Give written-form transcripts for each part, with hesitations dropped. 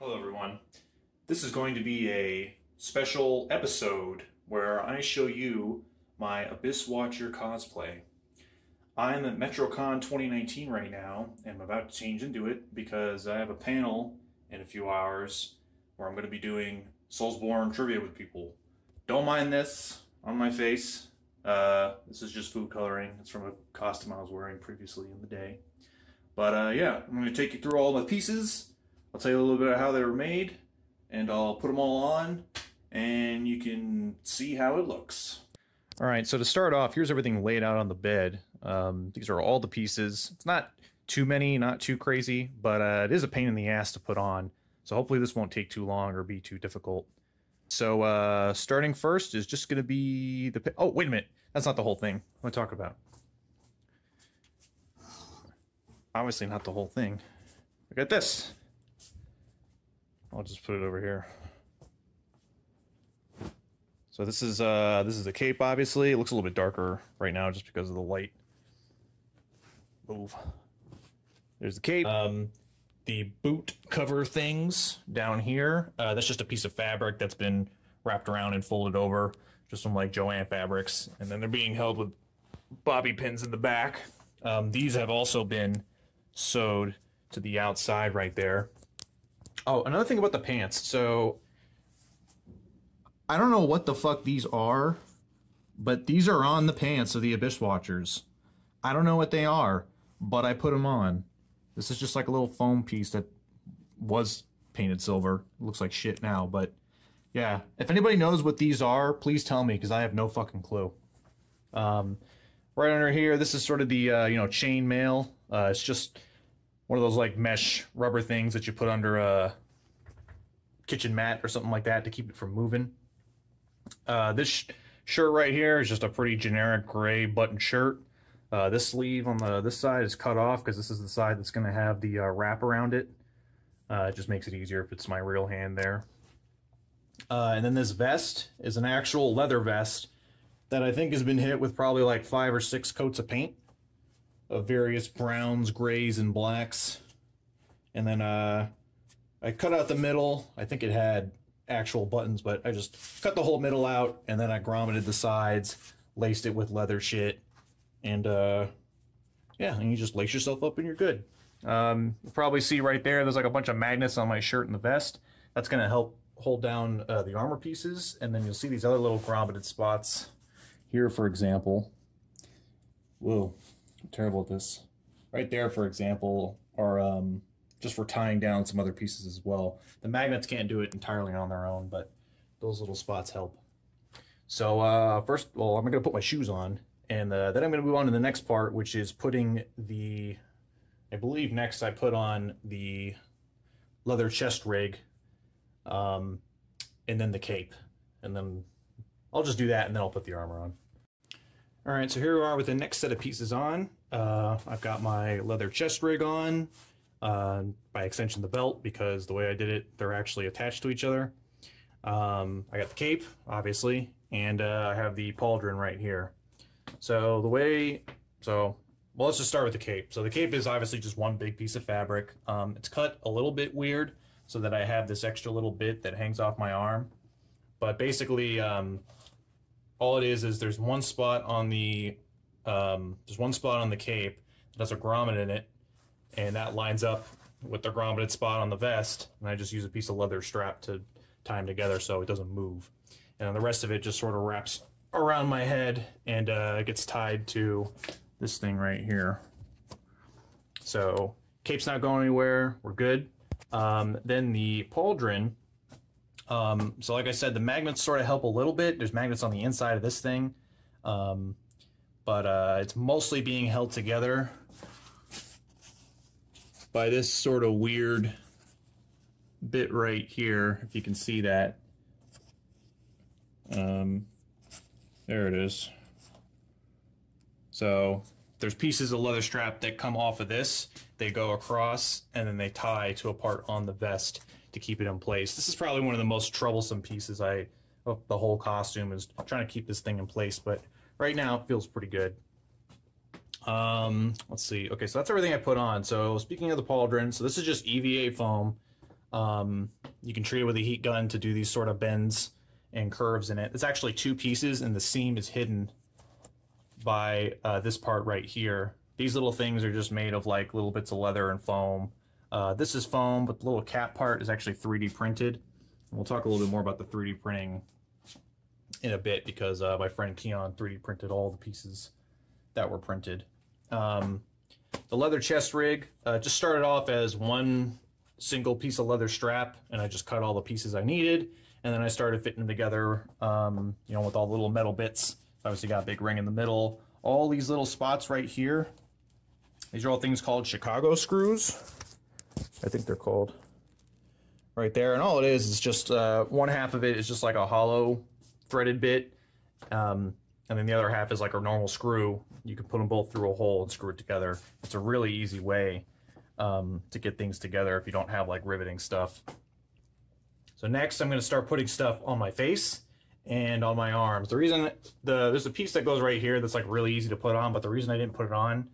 Hello everyone. This is going to be a special episode where I show you my Abyss Watcher cosplay. I'm at MetroCon 2019 right now, and I'm about to change into it because I have a panel in a few hours where I'm going to be doing Soulsborne trivia with people. Don't mind this on my face. This is just food coloring. It's from a costume I was wearing previously in the day. But yeah, I'm going to take you through all my pieces. I'll tell you a little bit about how they were made, and I'll put them all on, and you can see how it looks. All right, so to start off, here's everything laid out on the bed. These are all the pieces. It's not too many, not too crazy, but it is a pain in the ass to put on. So hopefully this won't take too long or be too difficult. So starting first is just going to be the... Oh, wait a minute. That's not the whole thing. What am I talking about? Obviously not the whole thing. Look at this. I'll just put it over here. So this is the cape, obviously. It looks a little bit darker right now just because of the light. Move. There's the cape. The boot cover things down here. That's just a piece of fabric that's been wrapped around and folded over. Just some like Joann fabrics. And then they're being held with bobby pins in the back. These have also been sewed to the outside right there. Oh, another thing about the pants. So, I don't know what the fuck these are, but these are on the pants of the Abyss Watchers. I don't know what they are, but I put them on. This is just like a little foam piece that was painted silver. It looks like shit now, but yeah. If anybody knows what these are, please tell me, because I have no fucking clue. Right under here, this is sort of the, chain mail. It's just one of those like mesh rubber things that you put under a kitchen mat or something like that to keep it from moving. This shirt right here is just a pretty generic gray button shirt. This sleeve on this side is cut off because this is the side that's going to have the wrap around it. It just makes it easier if it's my real hand there. And then this vest is an actual leather vest that I think has been hit with probably like 5 or 6 coats of paint of various browns, grays, and blacks. And then I cut out the middle. I think it had actual buttons, but I just cut the whole middle out, and then I grommeted the sides, laced it with leather shit, and yeah, and you just lace yourself up and you're good. You'll probably see right there's like a bunch of magnets on my shirt and the vest. That's going to help hold down the armor pieces, and then you'll see these other little grommeted spots here, for example. Whoa. I'm terrible at this. Right there, for example, are just for tying down some other pieces as well. The magnets can't do it entirely on their own, but those little spots help. So first, well, I'm going to put my shoes on, and then I'm going to move on to the next part, which is putting the, I believe next I put on the leather chest rig, and then the cape. And then I'll just do that, and then I'll put the armor on. All right, so here we are with the next set of pieces on. I've got my leather chest rig on, by extension the belt, because the way I did it, they're actually attached to each other. I got the cape, obviously, and I have the pauldron right here. So well, let's just start with the cape. So the cape is obviously just one big piece of fabric. It's cut a little bit weird so that I have this extra little bit that hangs off my arm. But basically, all it is there's one spot on the cape that has a grommet in it, and that lines up with the grommeted spot on the vest, and I just use a piece of leather strap to tie them together so it doesn't move. And then the rest of it just sort of wraps around my head and gets tied to this thing right here. So cape's not going anywhere, we're good. Then the pauldron. So like I said, the magnets sort of help a little bit. There's magnets on the inside of this thing, but it's mostly being held together by this sort of weird bit right here, if you can see that. There it is. So there's pieces of leather strap that come off of this. They go across, and then they tie to a part on the vest to keep it in place. This is probably one of the most troublesome pieces of the whole costume, is trying to keep this thing in place, but right now it feels pretty good. Let's see. Okay, so that's everything I put on. So speaking of the pauldron, so this is just EVA foam. You can treat it with a heat gun to do these sort of bends and curves in it. It's actually 2 pieces, and the seam is hidden by this part right here. These little things are just made of like little bits of leather and foam. This is foam, but the little cap part is actually 3D printed. And we'll talk a little bit more about the 3D printing in a bit, because my friend Keon 3D printed all the pieces that were printed. The leather chest rig just started off as one single piece of leather strap, and I just cut all the pieces I needed, and then I started fitting them together, you know, with all the little metal bits. Obviously got a big ring in the middle. All these little spots right here, these are all things called Chicago screws. I think they're called. Right there, and all it is just one half of it is just like a hollow threaded bit, and then the other half is like a normal screw. You can put them both through a hole and screw it together. It's a really easy way to get things together if you don't have like riveting stuff. So next I'm going to start putting stuff on my face and on my arms. The reason there's a piece that goes right here that's like really easy to put on, but the reason I didn't put it on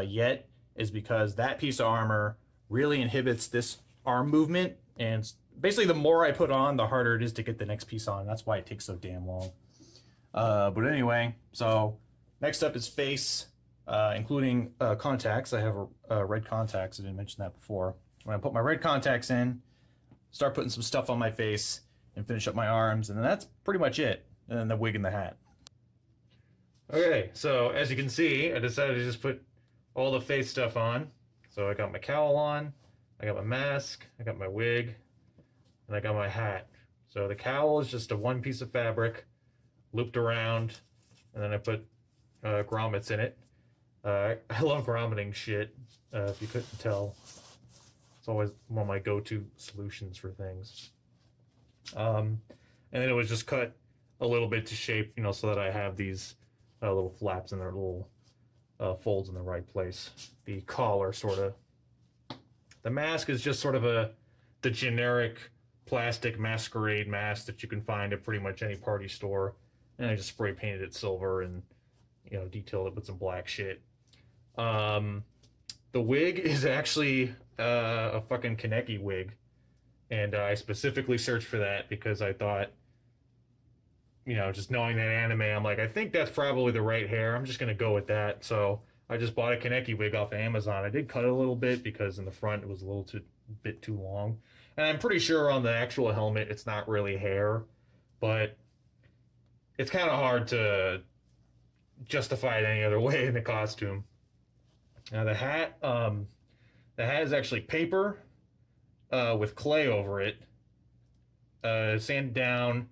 yet is because that piece of armor really inhibits this arm movement, and basically the more I put on, the harder it is to get the next piece on. That's why it takes so damn long. But anyway, so next up is face, including contacts. I have red contacts. I didn't mention that before. When I put my red contacts in, start putting some stuff on my face and finish up my arms, and then that's pretty much it. And then the wig and the hat. Okay, so as you can see, I decided to just put all the face stuff on. So I got my cowl on, I got my mask, I got my wig, and I got my hat. So the cowl is just a one piece of fabric looped around, and then I put grommets in it. I love grommeting shit, if you couldn't tell. It's always one of my go-to solutions for things. And then it was just cut a little bit to shape, you know, so that I have these little flaps and their little folds in the right place. The collar, sort of. The mask is just sort of the generic plastic masquerade mask that you can find at pretty much any party store. And I just spray painted it silver and, you know, detailed it with some black shit. The wig is actually a fucking Kaneki wig. And I specifically searched for that because I thought, you know, just knowing that anime, I'm like, I think that's probably the right hair. I'm just going to go with that. So I just bought a Kaneki wig off of Amazon. I did cut it a little bit because in the front it was a little bit too long. And I'm pretty sure on the actual helmet it's not really hair, but it's kind of hard to justify it any other way in the costume. Now the hat is actually paper with clay over it, sanded down,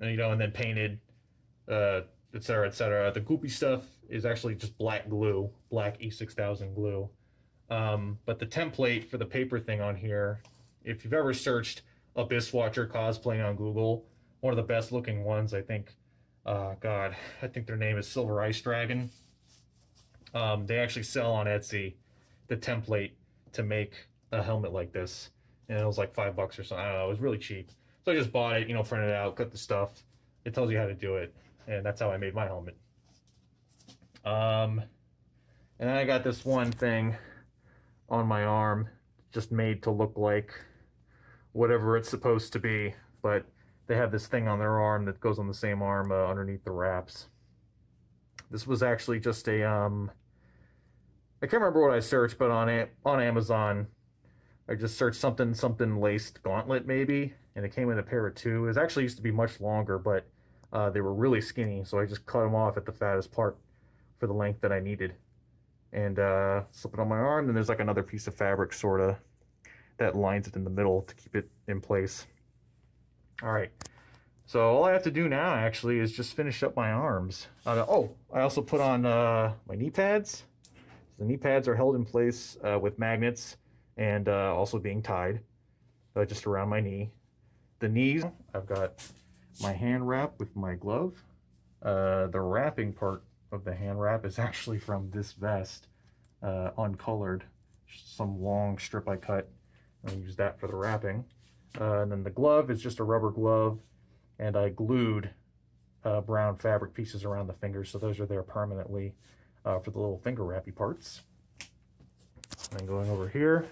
you know, and then painted, etc., etc. The goopy stuff is actually just black glue, black E6000 glue. But the template for the paper thing on here, if you've ever searched Abyss Watcher cosplay on Google, one of the best looking ones, I think. God, I think their name is Silver Ice Dragon. They actually sell on Etsy the template to make a helmet like this, and it was like $5 or something. I don't know. It was really cheap, so I just bought it. You know, printed it out, cut the stuff. It tells you how to do it, and that's how I made my helmet. And then I got this one thing on my arm, just made to look like whatever it's supposed to be, but they have this thing on their arm that goes on the same arm underneath the wraps. This was actually just a, I can't remember what I searched, but on Amazon, I just searched something laced gauntlet maybe, and it came in a pair of 2. It actually used to be much longer, but they were really skinny, so I just cut them off at the fattest part for the length that I needed. And slip it on my arm, and there's like another piece of fabric, sort of, that lines it in the middle to keep it in place. Alright, so all I have to do now, actually, is just finish up my arms. Oh, I also put on my knee pads. The knee pads are held in place with magnets and also being tied just around my knee. The knees, I've got my hand wrap with my glove. The wrapping part of the hand wrap is actually from this vest, uncolored. Some long strip I cut, and I use that for the wrapping. And then the glove is just a rubber glove, and I glued brown fabric pieces around the fingers, so those are there permanently for the little finger wrappy parts. And then going over here,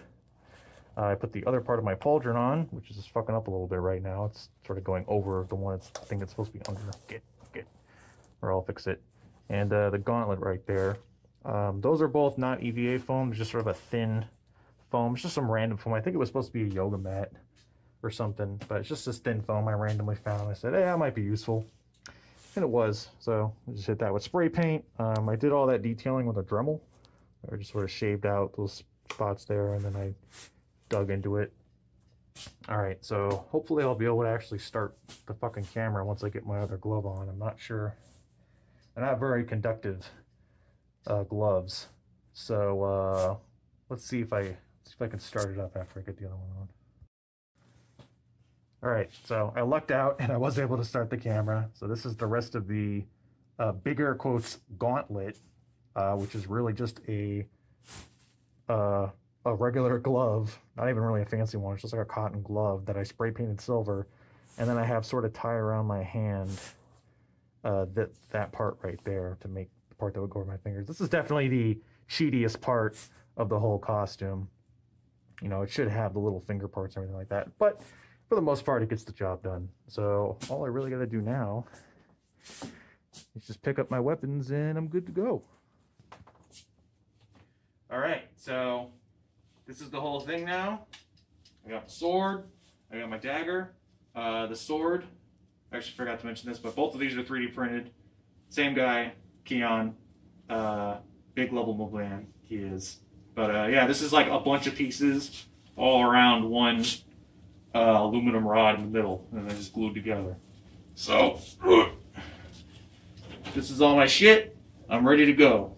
I put the other part of my pauldron on, which is just fucking up a little bit right now. It's sort of going over the one I think it's supposed to be under. Get, or I'll fix it. And the gauntlet right there. Those are both not EVA foam. It's just sort of a thin foam. It's just some random foam. I think it was supposed to be a yoga mat or something, but it's just this thin foam I randomly found. I said, hey, that might be useful. And it was. So I just hit that with spray paint. I did all that detailing with a Dremel. I just sort of shaved out those spots there, and then I dug into it. Alright, so hopefully I'll be able to actually start the fucking camera once I get my other glove on. I'm not sure. They're not very conductive gloves. So let's see if I can start it up after I get the other one on. Alright, so I lucked out and I was able to start the camera. So this is the rest of the bigger quotes gauntlet, which is really just a regular glove, not even really a fancy one. It's just like a cotton glove that I spray painted silver, and then I have sort of tie around my hand that part right there to make the part that would go over my fingers. This is definitely the cheatiest part of the whole costume. You know, it should have the little finger parts and everything like that, but for the most part, it gets the job done. So all I really got to do now is just pick up my weapons and I'm good to go. All right, so this is the whole thing now. I got the sword, I got my dagger, the sword. I actually forgot to mention this, but both of these are 3D printed. Same guy, Keon, big lovable man he is. But yeah, this is like a bunch of pieces all around one aluminum rod in the middle, and they're just glued together. So, this is all my shit. I'm ready to go.